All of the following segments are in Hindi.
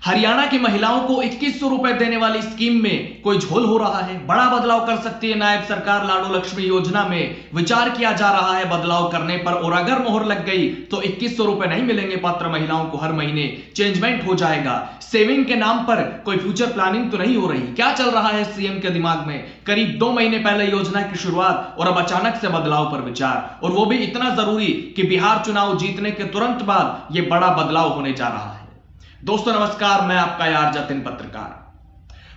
हरियाणा की महिलाओं को 2100 रुपए देने वाली स्कीम में कोई झोल हो रहा है। बड़ा बदलाव कर सकती है नायब सरकार। लाडो लक्ष्मी योजना में विचार किया जा रहा है बदलाव करने पर, और अगर मोहर लग गई तो 2100 रुपए नहीं मिलेंगे पात्र महिलाओं को। हर महीने चेंजमेंट हो जाएगा। सेविंग के नाम पर कोई फ्यूचर प्लानिंग तो नहीं हो रही। क्या चल रहा है सीएम के दिमाग में? करीब 2 महीने पहले योजना की शुरुआत और अब अचानक से बदलाव पर विचार, और वो भी इतना जरूरी कि बिहार चुनाव जीतने के तुरंत बाद यह बड़ा बदलाव होने जा रहा है। दोस्तों नमस्कार, मैं आपका यार जतिन पत्रकार।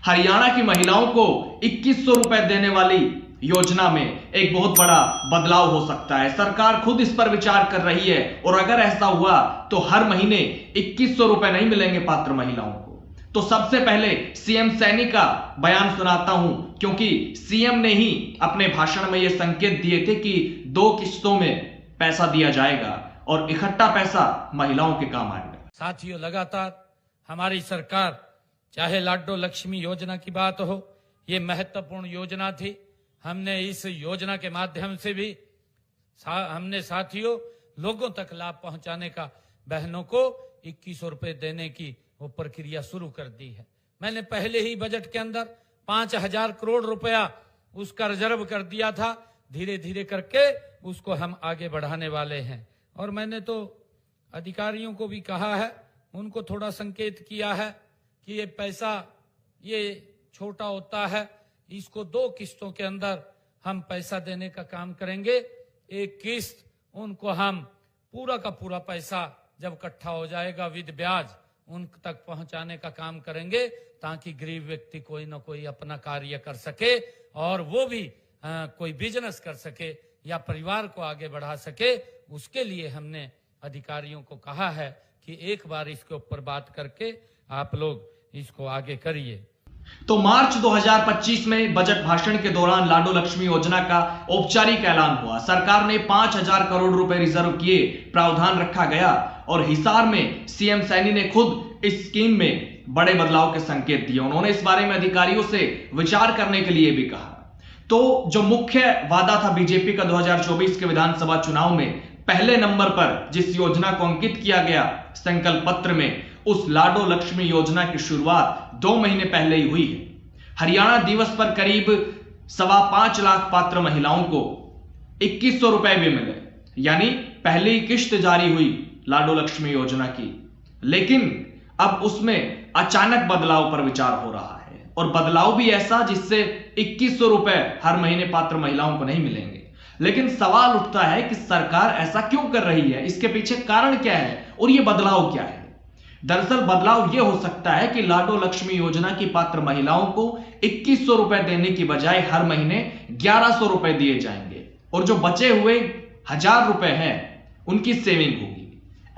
हरियाणा की महिलाओं को 2100 रुपए देने वाली योजना में एक बहुत बड़ा बदलाव हो सकता है। सरकार खुद इस पर विचार कर रही है, और अगर ऐसा हुआ तो हर महीने 2100 रुपए नहीं मिलेंगे पात्र महिलाओं को। तो सबसे पहले सीएम सैनी का बयान सुनाता हूं, क्योंकि सीएम ने ही अपने भाषण में यह संकेत दिए थे कि 2 किस्तों में पैसा दिया जाएगा और इकट्ठा पैसा महिलाओं के काम आएगा। साथियों, लगातार हमारी सरकार, चाहे लाडो लक्ष्मी योजना की बात हो, ये महत्वपूर्ण योजना थी। हमने इस योजना के माध्यम से भी हमने साथियों लोगों तक लाभ पहुंचाने का, बहनों को 2100 रुपए देने की वो प्रक्रिया शुरू कर दी है। मैंने पहले ही बजट के अंदर 5000 करोड़ रुपया उसका रिजर्व कर दिया था। धीरे धीरे करके उसको हम आगे बढ़ाने वाले हैं, और मैंने तो अधिकारियों को भी कहा है, उनको थोड़ा संकेत किया है कि ये पैसा ये छोटा होता है, इसको 2 किस्तों के अंदर हम पैसा देने का काम करेंगे। एक किस्त उनको हम पूरा का पूरा पैसा जब इकट्ठा हो जाएगा विद ब्याज उन तक पहुंचाने का काम करेंगे, ताकि गरीब व्यक्ति कोई ना कोई अपना कार्य कर सके, और वो भी कोई बिजनेस कर सके या परिवार को आगे बढ़ा सके। उसके लिए हमने अधिकारियों को कहा है कि एक बार इसके ऊपर बात करके आप लोग इसको आगे करिए। तो मार्च 2025 में बजट भाषण के दौरान लाडो लक्ष्मी योजना का औपचारिक ऐलान हुआ। सरकार ने 5000 करोड़ रुपए रिजर्व किए, प्रावधान रखा गया, और हिसार में सीएम सैनी ने खुद इस स्कीम में बड़े बदलाव के संकेत दिए। उन्होंने इस बारे में अधिकारियों से विचार करने के लिए भी कहा। तो जो मुख्य वादा था बीजेपी का 2024 के विधानसभा चुनाव में, पहले नंबर पर जिस योजना को अंकित किया गया संकल्प पत्र में, उस लाडो लक्ष्मी योजना की शुरुआत 2 महीने पहले ही हुई है। हरियाणा दिवस पर करीब 5.25 लाख पात्र महिलाओं को 2100 रुपए भी मिले, यानी पहली किश्त जारी हुई लाडो लक्ष्मी योजना की। लेकिन अब उसमें अचानक बदलाव पर विचार हो रहा है, और बदलाव भी ऐसा जिससे 2100 रुपए हर महीने पात्र महिलाओं को नहीं मिलेंगे। लेकिन सवाल उठता है कि सरकार ऐसा क्यों कर रही है, इसके पीछे कारण क्या है और यह बदलाव क्या है। दरअसल बदलाव यह हो सकता है कि लाडो लक्ष्मी योजना की पात्र महिलाओं को 2100 रुपए देने की बजाय हर महीने 1100 रुपए दिए जाएंगे, और जो बचे हुए 1000 रुपए हैं उनकी सेविंग होगी,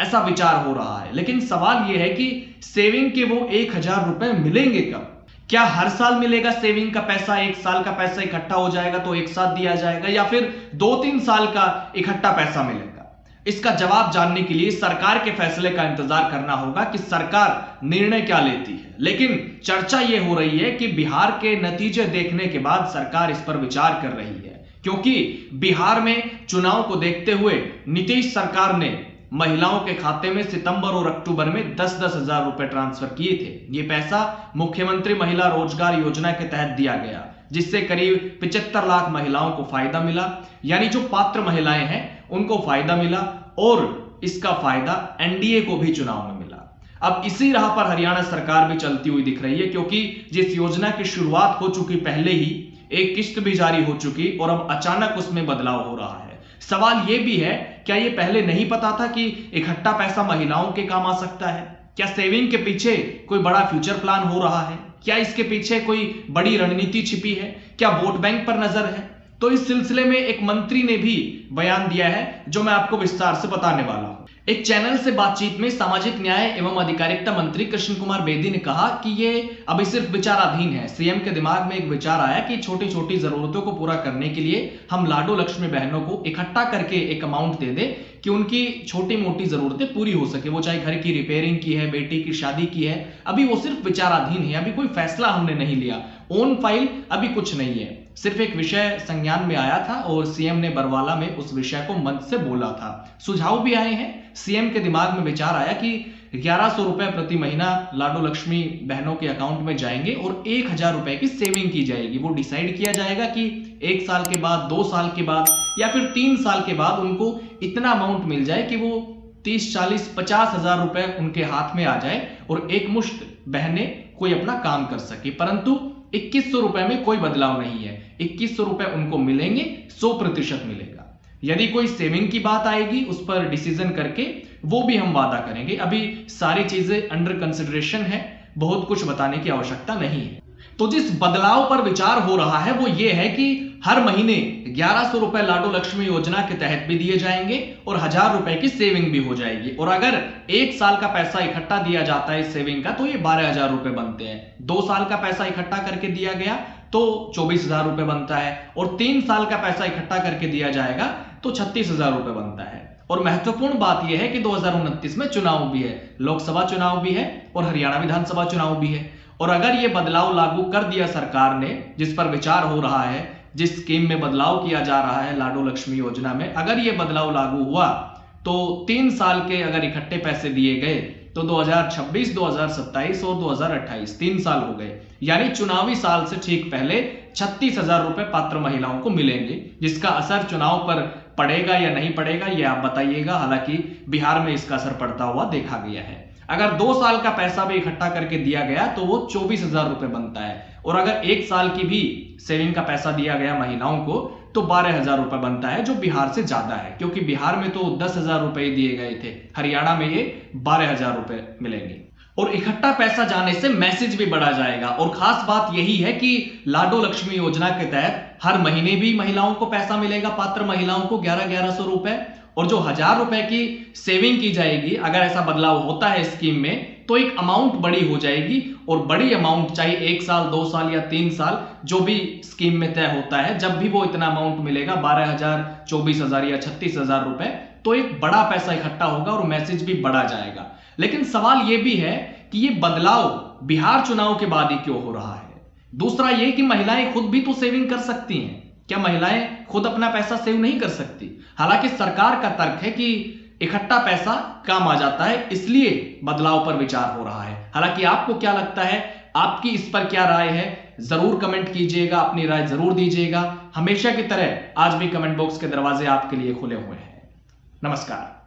ऐसा विचार हो रहा है। लेकिन सवाल यह है कि सेविंग के वो 1000 रुपए मिलेंगे कब? क्या हर साल मिलेगा सेविंग का पैसा? 1 साल का पैसा इकट्ठा हो जाएगा तो एक साथ दिया जाएगा, या फिर 2-3 साल का इकट्ठा पैसा मिलेगा? इसका जवाब जानने के लिए सरकार के फैसले का इंतजार करना होगा कि सरकार निर्णय क्या लेती है। लेकिन चर्चा यह हो रही है कि बिहार के नतीजे देखने के बाद सरकार इस पर विचार कर रही है, क्योंकि बिहार में चुनाव को देखते हुए नीतीश सरकार ने महिलाओं के खाते में सितंबर और अक्टूबर में 10-10 हजार रुपए ट्रांसफर किए थे। यह पैसा मुख्यमंत्री महिला रोजगार योजना के तहत दिया गया, जिससे करीब 75 लाख महिलाओं को फायदा मिला, यानी जो पात्र महिलाएं हैं उनको फायदा मिला, और इसका फायदा एनडीए को भी चुनाव में मिला। अब इसी राह पर हरियाणा सरकार भी चलती हुई दिख रही है, क्योंकि जिस योजना की शुरुआत हो चुकी पहले ही, एक किस्त भी जारी हो चुकी, और अब अचानक उसमें बदलाव हो रहा है। सवाल यह भी है, क्या यह पहले नहीं पता था कि इकट्ठा पैसा महिलाओं के काम आ सकता है? क्या सेविंग के पीछे कोई बड़ा फ्यूचर प्लान हो रहा है? क्या इसके पीछे कोई बड़ी रणनीति छिपी है? क्या वोट बैंक पर नजर है? तो इस सिलसिले में एक मंत्री ने भी बयान दिया है, जो मैं आपको विस्तार से बताने वाला हूं। एक चैनल से बातचीत में सामाजिक न्याय एवं अधिकारिता मंत्री कृष्ण कुमार बेदी ने कहा कि ये अभी सिर्फ विचाराधीन है। सीएम के दिमाग में एक विचार आया कि छोटी छोटी जरूरतों को पूरा करने के लिए हम लाडो लक्ष्मी बहनों को इकट्ठा करके एक अमाउंट दे दे कि उनकी छोटी मोटी जरूरतें पूरी हो सके। वो चाहे घर की रिपेयरिंग की है, बेटी की शादी की है, अभी वो सिर्फ विचाराधीन है, अभी कोई फैसला हमने नहीं लिया, ऑन फाइल अभी कुछ नहीं है। सिर्फ एक विषय संज्ञान में आया था और सीएम ने बरवाला में उस विषय को मंच से बोला था। सुझाव भी आए हैं, सीएम के दिमाग में विचार आया कि 1100 रुपए प्रति महीना लाडो लक्ष्मी बहनों के अकाउंट में जाएंगे और 1000 रुपए की सेविंग की जाएगी। वो डिसाइड किया जाएगा कि 1 साल के बाद, 2 साल के बाद या फिर 3 साल के बाद उनको इतना अमाउंट मिल जाए कि वो 30, 40, 50 हजार रुपए उनके हाथ में आ जाए और एक मुश्त बहनें कोई अपना काम कर सके। परंतु 2100 रुपए में कोई बदलाव नहीं है। 2100 रुपए उनको मिलेंगे, 100% मिलेगा। यदि कोई सेविंग की बात आएगी उस पर डिसीजन करके वो भी हम वादा करेंगे। अभी सारी चीजें अंडर कंसिडरेशन है, बहुत कुछ बताने की आवश्यकता नहीं है। तो जिस बदलाव पर विचार हो रहा है वो ये है कि हर महीने 1100 रुपए लाडो लक्ष्मी योजना के तहत भी दिए जाएंगे और 1000 रुपए की सेविंग भी हो जाएगी। और अगर 1 साल का पैसा इकट्ठा दिया जाता है इस सेविंग का तो ये 12,000 रुपए बनते हैं। 2 साल का पैसा इकट्ठा करके दिया गया तो 24,000 रुपए बनता है और 3 साल का पैसा इकट्ठा करके दिया जाएगा तो 36,000 रुपए बनता है। और महत्वपूर्ण बात यह है कि 2029 में चुनाव भी है, लोकसभा चुनाव भी है और हरियाणा विधानसभा चुनाव भी है। और अगर ये बदलाव लागू कर दिया सरकार ने, जिस पर विचार हो रहा है, जिस स्कीम में बदलाव किया जा रहा है लाडो लक्ष्मी योजना में, अगर ये बदलाव लागू हुआ तो 3 साल के अगर इकट्ठे पैसे दिए गए तो 2026, 2027 और 2028 3 साल हो गए। यानी चुनावी साल से ठीक पहले 36,000 रुपए पात्र महिलाओं को मिलेंगे, जिसका असर चुनाव पर पड़ेगा या नहीं पड़ेगा ये आप बताइएगा। हालांकि बिहार में इसका असर पड़ता हुआ देखा गया है। अगर 2 साल का पैसा भी इकट्ठा करके दिया गया तो वो 24,000 रुपए बनता है और अगर 1 साल की भी सेविंग का पैसा दिया गया महिलाओं को तो 12,000 रुपए बनता है, जो बिहार से ज्यादा है क्योंकि बिहार में तो 10,000 रुपए दिए गए थे, हरियाणा में ये 12,000 रुपए मिलेंगे। और इकट्ठा पैसा जाने से मैसेज भी बढ़ा जाएगा। और खास बात यही है कि लाडो लक्ष्मी योजना के तहत हर महीने भी महिलाओं को पैसा मिलेगा, पात्र महिलाओं को 1100 रुपए। और जो 1000 रुपए की सेविंग की जाएगी, अगर ऐसा बदलाव होता है स्कीम में तो एक अमाउंट बड़ी हो जाएगी। और बड़ी अमाउंट चाहे 1 साल, 2 साल या 3 साल जो भी स्कीम में तय होता है, जब भी वो इतना अमाउंट मिलेगा 12,000, 24,000 या 36,000 रुपए, तो एक बड़ा पैसा इकट्ठा होगा और मैसेज भी बढ़ा जाएगा। लेकिन सवाल यह भी है कि ये बदलाव बिहार चुनाव के बाद ही क्यों हो रहा है। दूसरा ये कि महिलाएं खुद भी तो सेविंग कर सकती हैं, क्या महिलाएं खुद अपना पैसा सेव नहीं कर सकती? हालांकि सरकार का तर्क है कि इकट्ठा पैसा काम आ जाता है, इसलिए बदलाव पर विचार हो रहा है। हालांकि आपको क्या लगता है, आपकी इस पर क्या राय है, जरूर कमेंट कीजिएगा, अपनी राय जरूर दीजिएगा। हमेशा की तरह आज भी कमेंट बॉक्स के दरवाजे आपके लिए खुले हुए हैं। नमस्कार।